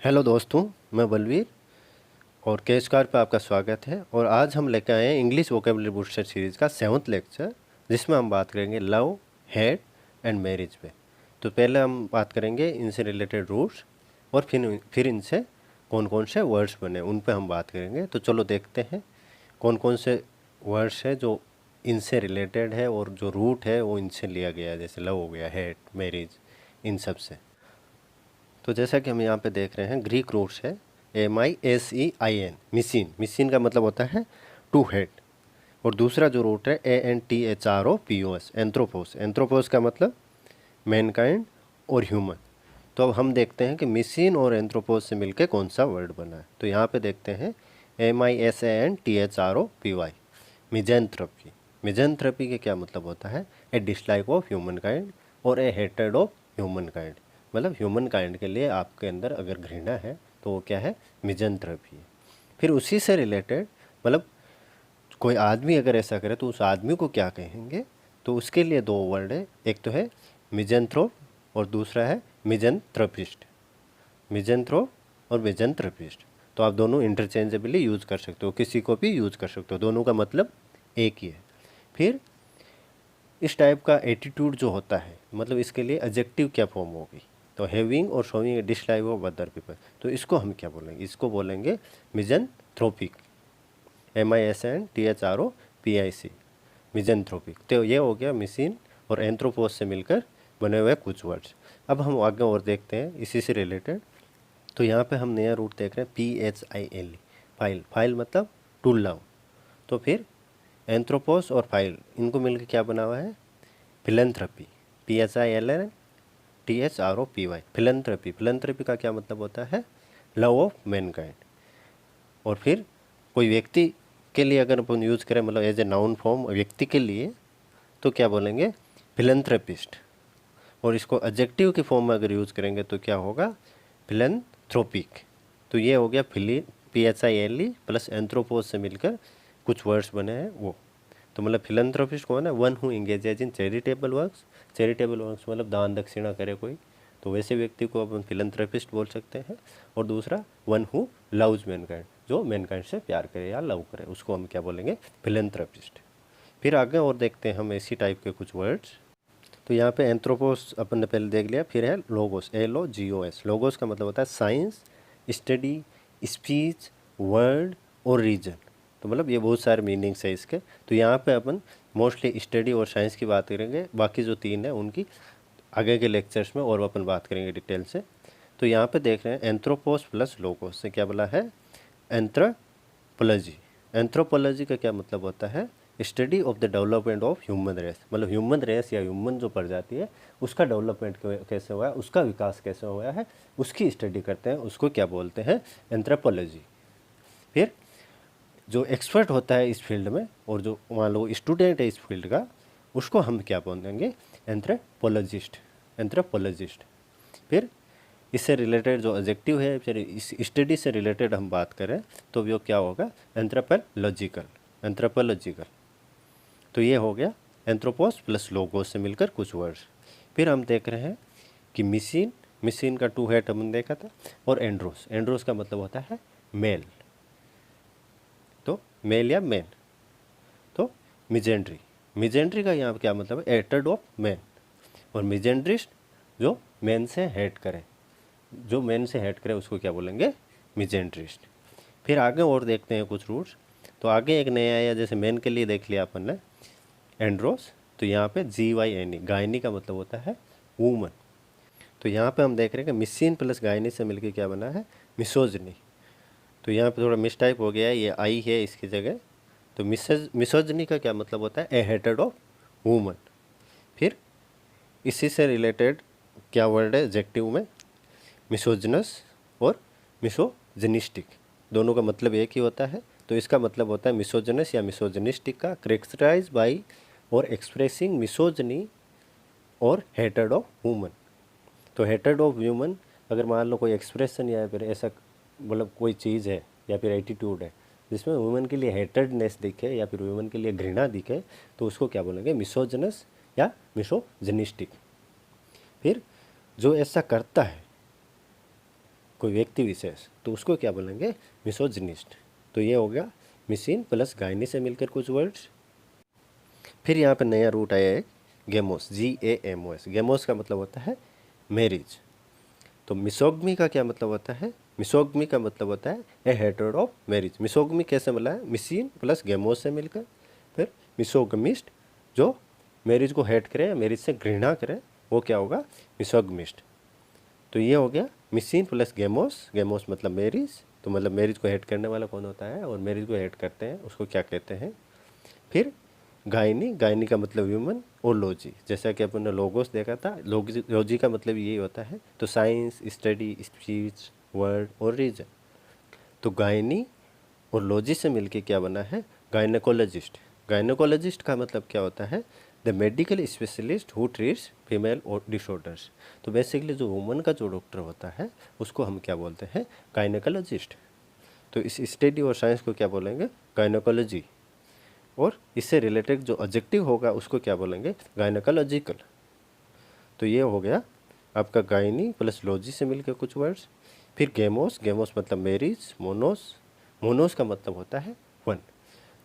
Hello दोस्तों, मैं बलवीर और केस कार पे आपका स्वागत है। और आज हम लेकर आए हैं इंग्लिश वोकेबलरी बूस्टर सीरीज़ का 7th लेक्चर, जिसमें हम बात करेंगे लव, हेट एंड मैरिज पे। तो पहले हम बात करेंगे इनसे रिलेटेड रूट्स और फिर इनसे कौन कौन से वर्ड्स बने उन पे हम बात करेंगे। तो चलो देखते हैं कौन कौन से वर्ड्स है जो इनसे रिलेटेड है और जो रूट है वो इनसे लिया गया है, जैसे लव हो गया, हेट, मैरिज, इन सब से। तो जैसा कि हम यहाँ पे देख रहे हैं, ग्रीक रूट्स है MISEIN, मिसिन। मिसिन का मतलब होता है टू हेड। और दूसरा जो रूट है ANTHROPOS, एंथ्रोपोस। एंथ्रोपोस का मतलब मैनकाइंड और ह्यूमन। तो अब हम देखते हैं कि मिसिन और एंथ्रोपोस से मिलके कौन सा वर्ड बना है। तो यहाँ पे देखते हैं MISANTHROPY, मिजेंथ्रोपी। मिजेंथ्रोपी के क्या मतलब होता है? ए डिसलाइक ऑफ ह्यूमन काइंड और ए हेटेड ऑफ ह्यूमन काइंड। मतलब ह्यूमन काइंड के लिए आपके अंदर अगर घृणा है तो वो क्या है? मिजेंथ्रोपी है। फिर उसी से रिलेटेड मतलब कोई आदमी अगर ऐसा करे तो उस आदमी को क्या कहेंगे? तो उसके लिए दो वर्ड है, एक तो है मिजेंथ्रोप और दूसरा है मिजेंथ्रोपिस्ट। मिजेंथ्रोप और मिजेंथ्रोपिस्ट, तो आप दोनों इंटरचेंजेबली यूज़ कर सकते हो, किसी को भी यूज़ कर सकते हो, दोनों का मतलब एक ही है। फिर इस टाइप का एटीट्यूड जो होता है, मतलब इसके लिए एडजेक्टिव क्या फॉर्म होगी? तो हैविंग और showing A dislike of other people, तो इसको हम क्या बोलेंगे? इसको बोलेंगे मिजेंथ्रोपिक। MISANTHROPIC, मिजेंथ्रोपिक। तो ये हो गया मिसिन और एंथ्रोपोस से मिलकर बने हुए कुछ वर्ड्स। अब हम आगे और देखते हैं इसी से रिलेटेड। तो यहाँ पे हम नया रूट देख रहे हैं PHIL, फाइल। फाइल मतलब टू लव। तो फिर एंथ्रोपोस और फाइल, इनको मिलकर क्या बना हुआ है? फिलेंथ्रपी। PHILNTHROPY, philanthropy. फिलेंथ्रपी का क्या मतलब होता है? Love of Mankind. और फिर कोई व्यक्ति के लिए अगर अपन यूज़ करें, मतलब एज ए नाउन फॉर्म व्यक्ति के लिए, तो क्या बोलेंगे? फिलेंथ्रेपिस्ट। और इसको एडजेक्टिव की फॉर्म में अगर यूज़ करेंगे तो क्या होगा? फिलेंथ्रोपिक। तो ये हो गया PHILE प्लस एंथ्रोपोस से मिलकर कुछ वर्ड्स बने हैं वो। तो मतलब फिलेंथ्रोपिस्ट कौन है? One who engages in charitable works. Charitable works मतलब दान दक्षिणा करे कोई, तो वैसे व्यक्ति को अपन फिलेंथ्रोपिस्ट बोल सकते हैं। और दूसरा वन हु लव्स मैनकाइंड, जो मैनकाइंड से प्यार करे या लव करे, उसको हम क्या बोलेंगे? फिलेंथ्रोपिस्ट। फिर आगे और देखते हैं हम इसी टाइप के कुछ वर्ड्स। तो यहाँ पे एंथ्रोपोस अपन ने पहले देख लिया। फिर है लोगोस, LOGOS। लोगोस का मतलब होता है साइंस, स्टडी, स्पीच, वर्ड और रीजन। तो मतलब ये बहुत सारे मीनिंग्स है इसके। तो यहाँ पे अपन मोस्टली स्टडी और साइंस की बात करेंगे, बाकी जो तीन है उनकी आगे के लेक्चर्स में और अपन बात करेंगे डिटेल से। तो यहाँ पे देख रहे हैं एंथ्रोपोस प्लस लोगोस से क्या बोला है? एंथ्रोपोलॉजी। एंथ्रोपोलॉजी का क्या मतलब होता है? Study of the development of human race. मतलब ह्यूमन रेस या ह्यूमन जो प्रजाति है उसका डेवलपमेंट कैसे हुआ है, उसका विकास कैसे हुआ है, उसकी स्टडी करते हैं, उसको क्या बोलते हैं? एंथ्रोपोलॉजी। फिर जो एक्सपर्ट होता है इस फील्ड में और जो मान लो स्टूडेंट है इस फील्ड का, उसको हम क्या बोलेंगे? एंथ्रोपोलॉजिस्ट। एंथ्रोपोलॉजिस्ट। फिर इससे रिलेटेड जो एडजेक्टिव है, फिर इस स्टडी से रिलेटेड हम बात करें तो वो क्या होगा? एंथ्रोपोलॉजिकल। एंथ्रोपोलॉजिकल। तो ये हो गया एंथ्रोपोस प्लस लोगोस से मिलकर कुछ वर्ड्स। फिर हम देख रहे हैं कि मिसिन। मिसिन का टू हेड हमने देखा था। और एंड्रोस। एंड्रोस का मतलब होता है मेल। तो मेल या मैन। तो मिजेंड्री। मिजेंड्री का यहाँ क्या मतलब है? Hated of man. और मिजेंड्रिस्ट जो मैन से हेट करे, जो मैन से हेट करे उसको क्या बोलेंगे? मिजेंड्रिस्ट। फिर आगे और देखते हैं कुछ रूट्स। तो आगे एक नया आया, जैसे मैन के लिए देख लिया अपन ने एंड्रोस। तो यहाँ पे GYNE, गायनी का मतलब होता है वूमन। तो यहाँ पे हम देख रहे हैं कि मिसिन प्लस गायनी से मिलकर क्या बना है? मिसोजनी। तो यहाँ पे थोड़ा मिसटाइप हो गया है, ये आई है इसकी जगह। तो मिसोजनी का क्या मतलब होता है? ए हेटेड ऑफ वूमन। फिर इसी से रिलेटेड क्या वर्ड है एडजेक्टिव में? मिसोजनस और मिसोजनिस्टिक, दोनों का मतलब एक ही होता है। तो इसका मतलब होता है मिसोजनस या मिसोजनिस्टिक का करेक्टराइज बाई और एक्सप्रेसिंग मिसोजनी और हेटेड ऑफ वूमन। तो हेटेड ऑफ वूमन अगर मान लो कोई एक्सप्रेशन या फिर ऐसा मतलब कोई चीज़ है या फिर एटीट्यूड है जिसमें वुमेन के लिए हेटेडनेस दिखे या फिर वुमेन के लिए घृणा दिखे, तो उसको क्या बोलेंगे? मिसोजनस या मिसोजनिस्टिक। फिर जो ऐसा करता है कोई व्यक्ति विशेष, तो उसको क्या बोलेंगे, मिसोजिनिस्ट। तो ये हो गया मिसिन प्लस गायनी से मिलकर कुछ वर्ड्स। फिर यहाँ पे नया रूट आया है गेमोस, GAMOS। गेमोस का मतलब होता है मैरिज। तो मिसोगमी का क्या मतलब होता है, मिसोगमी का मतलब होता है ए हेटेड ऑफ मैरिज। मिसोगमी कैसे मिला है, मिसिन प्लस गेमोस से मिलकर। फिर मिसोगमिस्ट जो मैरिज को हेट करे, मैरिज से घृणा करे, वो क्या होगा, मिसोगमिस्ट। तो ये हो गया मिसिन प्लस गेमोस। गेमोस मतलब मैरिज, तो मतलब मैरिज को हेट करने वाला कौन होता है, और मैरिज को हेट करते हैं उसको क्या कहते हैं। फिर गायनी, गायनी का मतलब ह्यूमन, और लॉजी, जैसा कि अपन ने लोगोस देखा था, लॉजी का मतलब यही होता है। तो साइंस, स्टडी, स्पीच, वर्ड और रीजन। तो गायनी और लॉजी से मिलके क्या बना है, गायनेकोलॉजिस्ट। गायनेकोलॉजिस्ट का मतलब क्या होता है, the medical specialist who treats female और डिसऑर्डर्स। तो बेसिकली जो वुमन का जो डॉक्टर होता है उसको हम क्या बोलते हैं, गायनेकोलॉजिस्ट। तो इस स्टडी और साइंस को क्या बोलेंगे, गायनेकोलॉजी। और इससे रिलेटेड जो एडजेक्टिव होगा उसको क्या बोलेंगे, गायनेकोलॉजिकल। तो ये हो गया आपका गायनी प्लस लॉजी से मिलकर कुछ वर्ड्स। फिर गेमोस, गेमोस मतलब मैरिज। मोनोस, मोनोस का मतलब होता है वन।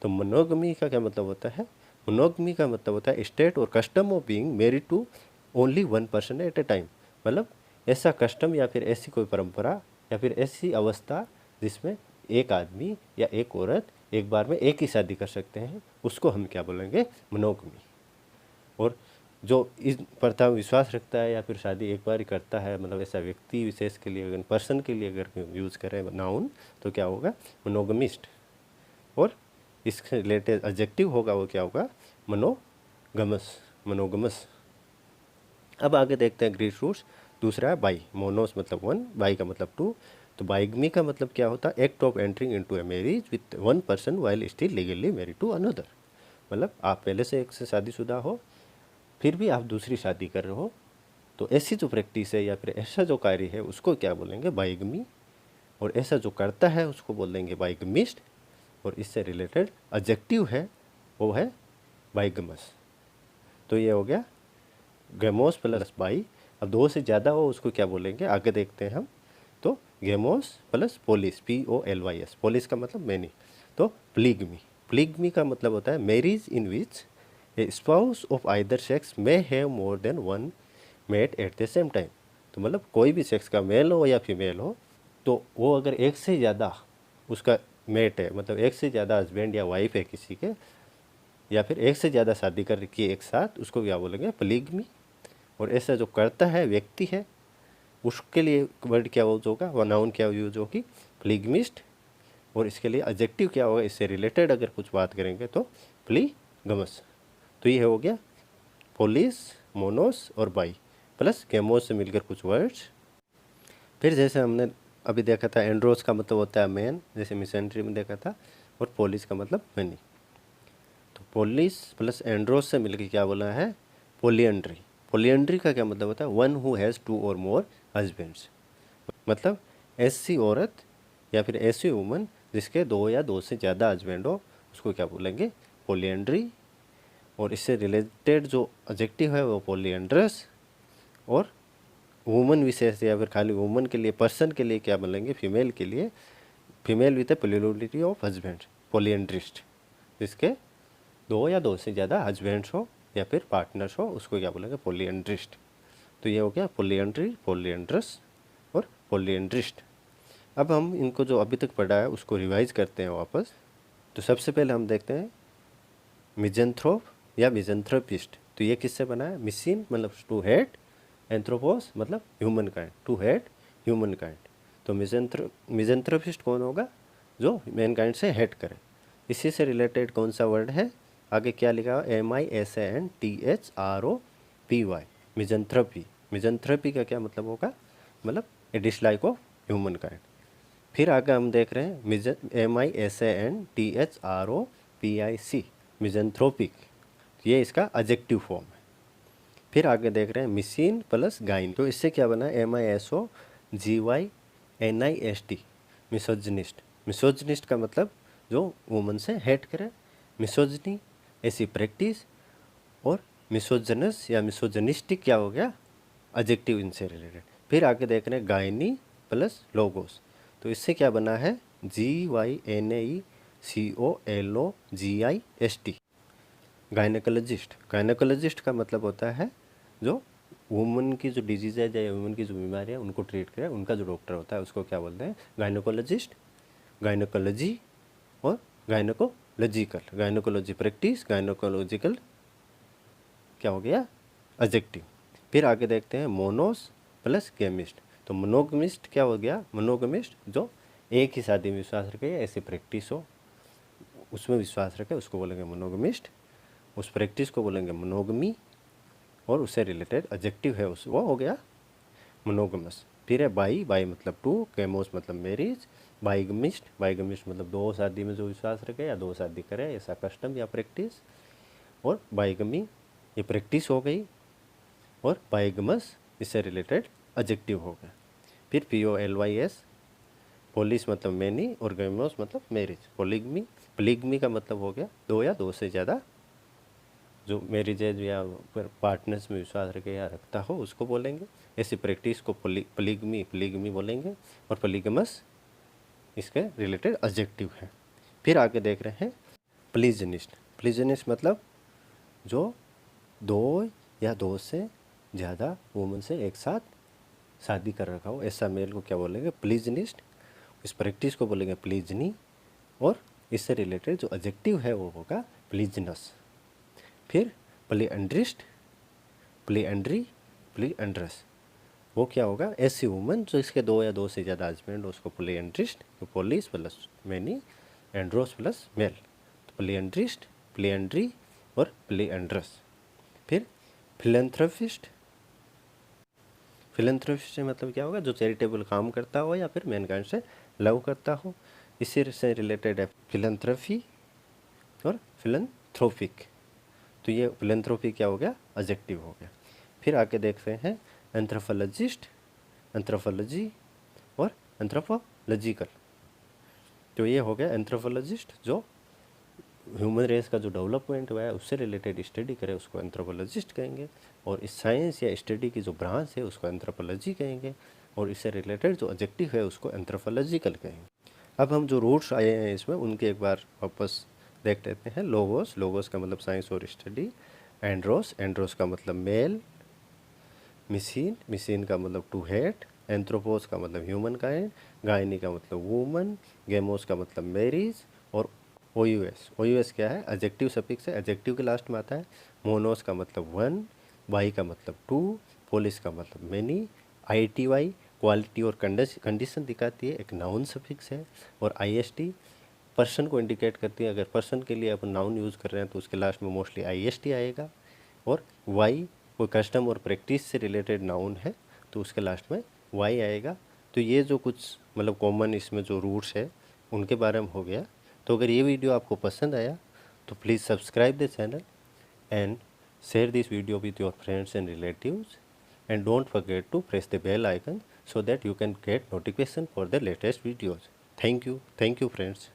तो मोनोगमी का क्या मतलब होता है, मोनोगमी का मतलब होता है स्टेट और custom of being married to only one person at a time. मतलब ऐसा कस्टम या फिर ऐसी कोई परंपरा या फिर ऐसी अवस्था जिसमें एक आदमी या एक औरत एक बार में एक ही शादी कर सकते हैं, उसको हम क्या बोलेंगे, मोनोगमी। और जो इस प्रथा में विश्वास रखता है या फिर शादी एक बार ही करता है, मतलब ऐसा व्यक्ति विशेष के लिए, अगर पर्सन के लिए अगर यूज़ करें नाउन, तो क्या होगा, मोनोगमिस्ट। और इसके रिलेटेड एडजेक्टिव होगा वो क्या होगा, मोनोगमस, मोनोगमस। अब आगे देखते हैं ग्रीक रूट्स। दूसरा है बाई, मोनोस मतलब वन, बाई का मतलब टू। तो बाइगमी का मतलब क्या होता है, act of entering into a marriage with one person while still legally married to another. मतलब आप पहले से एक से शादीशुदा हो, फिर भी आप दूसरी शादी कर रहे हो, तो ऐसी जो प्रैक्टिस है या फिर ऐसा जो कार्य है उसको क्या बोलेंगे, बाइगमी। और ऐसा जो करता है उसको बोलेंगे बाइगमिस्ट। और इससे रिलेटेड एडजेक्टिव है वो है बाइगमस। तो ये हो गया गेमोस प्लस बाई। अब दो से ज़्यादा हो उसको क्या बोलेंगे, आगे देखते हैं हम। तो गेमोस प्लस पोलिस, POLYS, पोलिस का मतलब मैनी। तो प्लीगमी, प्लीगमी का मतलब होता है marriage in which a spouse of either sex may have more than one mate at the same time. तो मतलब कोई भी सेक्स का मेल हो या फीमेल हो, तो वो अगर एक से ज़्यादा उसका मेट है, मतलब एक से ज़्यादा हस्बैंड या वाइफ है किसी के, या फिर एक से ज़्यादा शादी कर रखी है एक साथ, उसको क्या बोलेंगे, पोलीगमी। और ऐसा जो करता है व्यक्ति है उसके लिए वर्ड क्या यूज होगा, वह नाउन क्या यूज होगी, पोलीगमिस्ट। और इसके लिए एडजेक्टिव क्या होगा, इससे रिलेटेड अगर कुछ बात करेंगे तो पोलीगमस। तो ये हो गया पोलिस, मोनोस और बाई प्लस गेमोस से मिलकर कुछ वर्ड्स। फिर जैसे हमने अभी देखा था, एंड्रोस का मतलब होता है मैन, जैसे मिसेंट्री में देखा था। और पोलिस का मतलब मैनी। तो पोलिस प्लस एंड्रोस से मिलकर क्या बोला है, पोलियंड्री। पोलियंड्री का क्या मतलब होता है, वन हु हैज़ टू और मोर हस्बैंड्स। मतलब ऐसी औरत या फिर ऐसी वुमन जिसके दो या दो से ज़्यादा हस्बैंड हो, उसको क्या बोलेंगे, पोलियंड्री। और इससे रिलेटेड जो एडजेक्टिव है वो पोलियंड्रस। और वुमन विशेष या फिर खाली वुमन के लिए, पर्सन के लिए क्या बोलेंगे, फीमेल के लिए, female with a plurality of husband, polyandrist. जिसके दो या दो से ज़्यादा हस्बैंड्स हो या फिर पार्टनर्स हो, उसको क्या बोलेंगे, पोलियंड्रिस्ट। तो ये हो गया पोलियंड्री, पोलियंड्रस और पोलियंड्रिस्ट। अब हम इनको जो अभी तक पढ़ा है उसको रिवाइज करते हैं वापस। तो सबसे पहले हम देखते हैं मिजेंथ्रोप या मिजेंथ्रोपिस्ट। तो ये किससे बना है, मिसिन मतलब टू हेट, एंथ्रोपोस मतलब human kind, to hate human kind. तो मिजेंथ्रोपिस्ट कौन होगा, जो मैन काइंड से हेट करे। इसी से रिलेटेड कौन सा वर्ड है, आगे क्या लिखा है, MISANTHROPY, मिजेंथ्रोपी। मिजेंथ्रोपी का क्या मतलब होगा, मतलब ए डिसलाइक ऑफ ह्यूमन काइंड। फिर आगे हम देख रहे हैं MISANTHROPIC, मिजेंथ्रोपिक। ये इसका एडजेक्टिव फॉर्म है। फिर आगे देख रहे हैं मिसिन प्लस गाइन। तो इससे क्या बना, MISOGYNIST, मिसोजिनिस्ट। मिसोजिनिस्ट का मतलब जो वुमन से हेट करे, मिसोजनी ऐसी प्रैक्टिस। और मिसोजनस या मिसोजनिस्टिक क्या हो गया, एडजेक्टिव इनसे रिलेटेड। फिर आगे देख रहे हैं गायनी प्लस लोगोस। तो इससे क्या बना है, GYNECOLOGIST, गायनेकोलॉजिस्ट। गायनेकोलॉजिस्ट का मतलब होता है जो वुमन की जो डिजीज़ है या वुमन की जो बीमारी है उनको ट्रीट करे, उनका जो डॉक्टर होता है उसको क्या बोलते हैं, गायनेकोलॉजिस्ट। गायनेकोलॉजी और गायनेकोलॉजिकल, गायनेकोलॉजी प्रैक्टिस, गायनेकोलॉजिकल क्या हो गया, एडजेक्टिव। फिर आगे देखते हैं मोनोस प्लस गेमिस्ट। तो मोनोगमिस्ट क्या हो गया, मोनोगमिस्ट जो एक ही शादी में विश्वास रखे, ऐसी प्रैक्टिस हो उसमें विश्वास रखे उसको बोलेंगे मोनोगमिस्ट, उस प्रैक्टिस को बोलेंगे मोनोगमी, और उससे रिलेटेड एडजेक्टिव है उस वो हो गया मोनोगमस। फिर है बाई, बाई मतलब टू, गेमोस मतलब मैरिज, बाइगमिस्ट, बाइगमिस्ट मतलब दो शादी में जो विश्वास रखे या दो शादी करे ऐसा कस्टम या प्रैक्टिस, और बाइगमी ये प्रैक्टिस हो गई, और बाइगमस इससे रिलेटेड एडजेक्टिव हो गया। फिर POLYS, पोलिस मतलब मैनी, और गेमोस मतलब मैरिज। पोलिगमी, पोलिगमी का मतलब हो गया दो या दो से ज़्यादा जो मैरिजेज या पार्टनर्स में विश्वास रखे या रखता हो उसको बोलेंगे। ऐसी प्रैक्टिस को पोलिगमी बोलेंगे, और पोलिगमस इसके रिलेटेड एडजेक्टिव है। फिर आगे देख रहे हैं प्लीजनिस्ट। प्लीजनिस्ट मतलब जो दो या दो से ज़्यादा वुमन से एक साथ शादी कर रखा हो ऐसा मेल को क्या बोलेंगे, प्लीजनिस्ट। इस प्रैक्टिस को बोलेंगे प्लीजनी, और इससे रिलेटेड जो एडजेक्टिव है वो होगा प्लीजनस। फिर प्लीएंड्रिस्ट, प्लीएंड्री, प्लीएंड्रस, वो क्या होगा, ऐसी वुमन जो इसके दो या दो से ज़्यादा हस्बैंड हो उसको प्लीएंड्रिस्ट। तो पोलिस प्लस मैनी, एंड्रोस प्लस मेल, तो प्लीएंड्रिस्ट, प्लीएंड्री और प्लीएंड्रस। फिर फिलेंथ्रोपिस्ट, फिलेंथ्रोपिस्ट मतलब क्या होगा, जो चैरिटेबल काम करता हो या फिर मैनकाइंड से लव करता हो, इसी से रिलेटेड है फिलेंथ्रोपी और फिलेंथ्रोपिक। तो ये फिलेंथ्रोपी क्या हो गया, एडजेक्टिव हो गया। फिर आके देखते हैं एंथ्रोपोलॉजिस्ट, एंथ्रोपोलॉजी और एंथ्रोपोलॉजिकल। तो ये हो गया एंथ्रोपोलॉजिस्ट जो ह्यूमन रेस का जो डेवलपमेंट हुआ है उससे रिलेटेड स्टडी करे उसको एंथ्रोपोलॉजिस्ट कहेंगे, और इस साइंस या स्टडी की जो ब्रांच है उसको एंथ्रोपोलॉजी कहेंगे, और इससे रिलेटेड जो एडजेक्टिव है उसको एंथ्रोपोलॉजिकल कहेंगे। अब हम जो रूट्स आए हैं इसमें उनके एक बार वापस देख लेते हैं। लोगोस, लोगोस का मतलब साइंस और स्टडी। एंड्रोस, एंड्रोस का मतलब मेल। मिसीन, मिसीन का मतलब टू हेड। एंथ्रोपोस का मतलब ह्यूमन काइंड। गायनी का मतलब वूमन। गेमोस का मतलब मैरिज। और OUS, OUS क्या है, एडजेक्टिव सफिक्स है, एडजेक्टिव के लास्ट में आता है। मोनोस का मतलब वन। बाई का मतलब टू। पोलिस का मतलब मैनी। ITY क्वालिटी और कंडीशन दिखाती है, एक नाउन सफिक्स है। और IST पर्सन को इंडिकेट करती है, अगर पर्सन के लिए अपन नाउन यूज़ कर रहे हैं तो उसके लास्ट में मोस्टली IST आएगा। और Y कोई कस्टम और प्रैक्टिस से रिलेटेड नाउन है तो उसके लास्ट में Y आएगा। तो ये जो कुछ मतलब कॉमन इसमें जो रूट्स है उनके बारे में हो गया। तो अगर ये वीडियो आपको पसंद आया तो please subscribe the channel and share this video with your friends and relatives, and don't forget to press the bell icon so that you can get notification for the latest videos. Thank you friends.